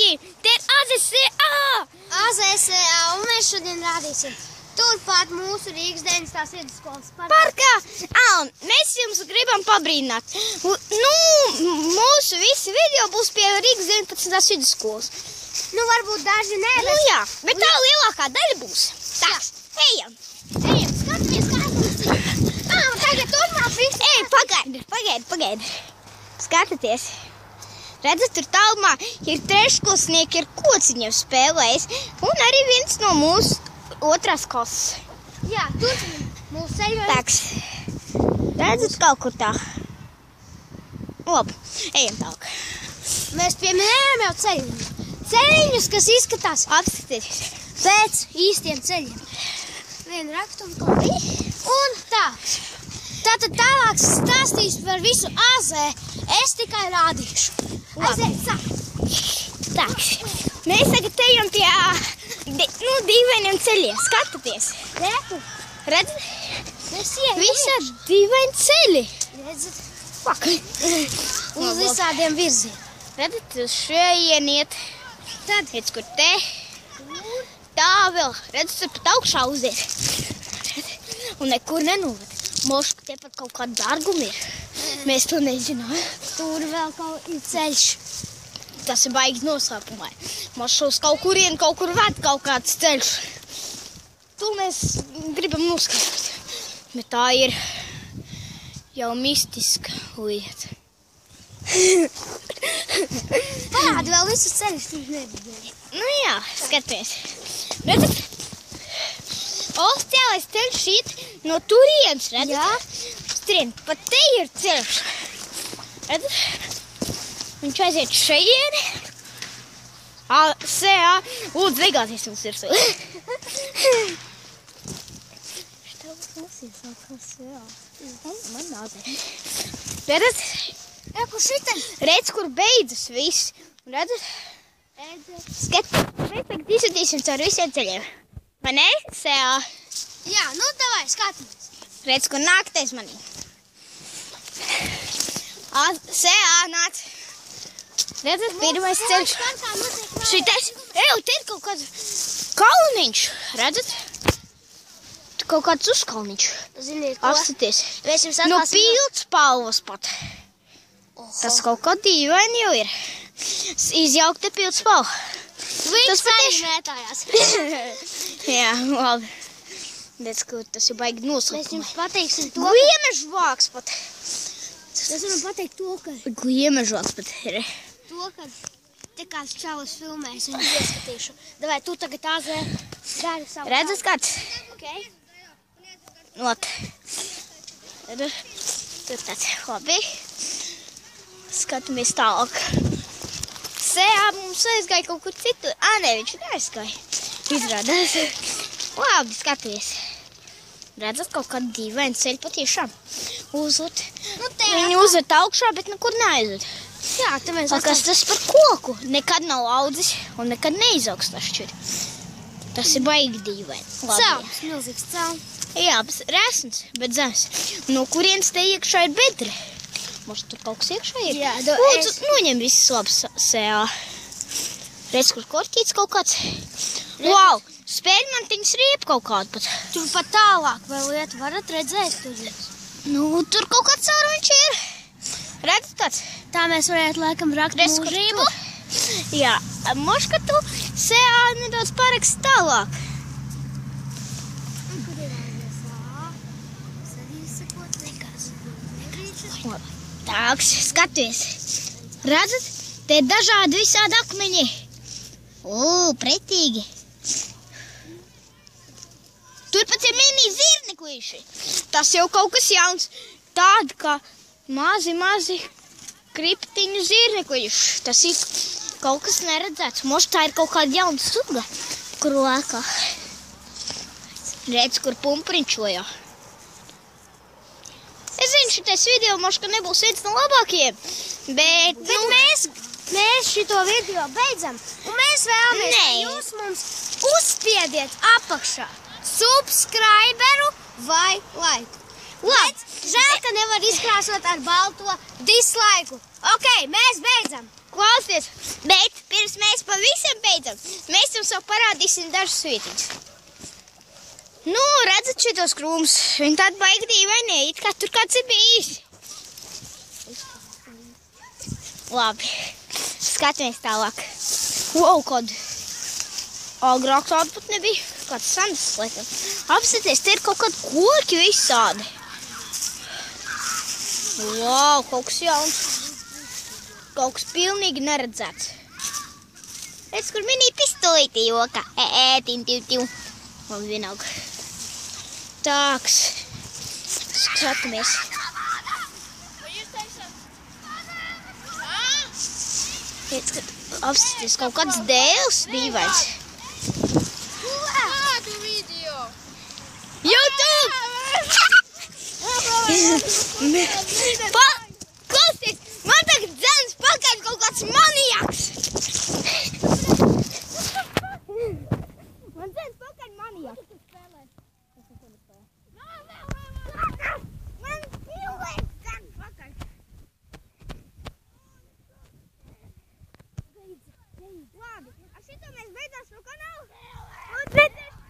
Sveiki! Te ir AZSA! AZSA, un mēs šodien rādīsim turpat mūsu Rīgas 19. vidusskolas Parkā! Mēs jums gribam pabrīnāt. Mūsu visi video būs pie Rīgas 19. vidusskolas. Nu, varbūt daži nē, Nu jā, bet tā lielākā daļa būs. Tā, ejam! skatāmies, tagad turpmāk viss. Ej, pagaidi. Skatieties. Redzat, tur tālumā ir trešklasnieki ar kociņiem spēlējis. Un arī viens no mūsu otrās klases. Jā, tur mūsu ceļojums. Tāks. Redzat, kaut kur tā. Labi, ejam tālāk. Mēs pieminējām jau ceļiņus. Ceļiņus, kas izskatās Apskatieties. pēc īstiem ceļiem. Vienu raktumu kopiju. Un tāds. Tātad tālāk stāstīs par visu AZ. Es tikai rādīšu. Aiziet, sāk. Tāks. Mēs tagad ejam pie dīvainiem ceļiem. Skatieties. Redzat? Visā dīvaini ceļi. Redzat? Pak. Uz visādiem virzieniem. Redzat, uz šeit iet. Tad Redz, kur te. Tā vēl. Redzat, tur pat augšā uziet. Un nekur nenoved. Moška te pat kaut kāda dārguma ir. Mēs to nezinām. tur vēl kaut ir ceļš. Tas ir baigi noslēpumai. Moška uz kaut kurien, kaut kur ved kaut kāds ceļš. To mēs gribam noskaidrot. Bet tā ir jau mistiska lieta. Parādi vēl visus ceļus tur neredzēju. Nu jā, skaties. Redzat? Oficiālais ceļš iet no turienes, redzat? Jā. Strien, pat te ir ceļš. Redzat? Viņš aiziet šeieni. AZSA, lūdzu, negāties mums ir sev. Man nav te. Redzat? Jā, kur šitien? Redz, kur beidzas viss. Redzat? Mēs tagad izsūtīsim caur visiem ceļiem. Vai ne? SEA. Jā, nu davai, skatāmies. Redz, kur nāktais manī. SEA nāc. Redzat, pirmais ceļš. Šitais. Te ir kaut kāds kalniņš. Redzat? Tur kaut kāds uzkalniņš. Ziniet, ko? Apskaties. Mēs jums No atklāsim. pildspalvas pat. Tas kaut kā dīvaini jau ir. Izjaukta pildspalva. Tas patiešām mētājās. Jā, labi. Redz, kur tas ir baigi Mēs noslēpumai. jums pateiksim to, Gliemežvāks pat. Mēs varam pateikt to, ka Gliemežvāks pat ir. te kāds čalis filmēs, viņu ieskatīšu. Davai, tu tagad AZ dari savu. Redzat, kāds? Okay. Ot. Tur tāds labi. Skatāmies tālāk. SEA mums aizgāja kaut kur citur. Nē, viņš neaizgāja. Izrādās. Labi, skaties. Redzat, kaut kādu dīvainu ceļu patiešām. Uzved. Viņi uzved augšā, bet nekur neaizved. Jā, te mēs Kas tas par koku? Nekad nav audzis un nekad neizaugs tas šķir. Tas ir baigi dīvaini. Cēlums, milzīgs cēlums. Jā, resns, bet zems. No kurienes te iekšā ir bedre? Mums tur kaut kas iekšā ir? Jā, Lūdzu, noņem visus labs SEA. Redz, kur korķīts kaut kāds. Wow, spēļmantiņas riep kaut kādu pat. Tur pat tālāk vēl iet, varat redzēt tur. Nu, tur kaut kāds caurumiņš ir. Redz tāds? Tā mēs varētu laikam rakt Redz, kur mūžību. tu? Jā, moška tu SEA nedaudz parakst tālāk. Kur ir AZSA? Es arī sakot nekas. Tāks, skaties. Redzat? Te ir dažādi visādi akmeņi. Pretīgi. Tur pat ir mini zirneklīši. Tas jau kaut kas jauns. Tādi kā mazi kriptiņu zirneklīši. Tas ir kaut kas neredzēts. Možda tā ir kaut kāda jauna suga, kur lēkā. Redz, kur pumpuriņšojā. Es zinu, šitais video možda nebūs viens no labākajiem, bet Mēs šito video beidzam, un mēs vēlamies, Nē. ka jūs mums uzspiediet apakšā subscriberu vai laiku. Bet žēl, ka nevar izkrāsot ar balto dislaiku. Ok, mēs beidzam. Klausies, bet pirms mēs pa pavisam beidzam. Mēs jums vēl parādīsim dažus vietiņus. Nu, redzat šitos krūmus? Viņi tādi baigi dīvaini, it kā tur kāds ir bijis. Labi, skatāmies tālāk. Wow, kādu. Agrāk tādu pat nebija. Kāds sandas lietam. Apskaties, te ir kaut kādi koki visādi. Wow, kaut kas jauns. Kaut kas pilnīgi neredzēts. Redz, kur mini pistolīti joka. Tim, tim, tim. Labi, vienalga. Tāks. Skatāmies. Apskaties, kaut kāds dēls dīvains. Kādu video? YouTube! Klausies, man tagad dzēns pakaļ kaut kāds maniaks. Man dzēns pakaļ maniaks. Man cilvēks dzēns pakaļ. Labi, ar šito mēs beidzām šo kanālu. Un redzēsim.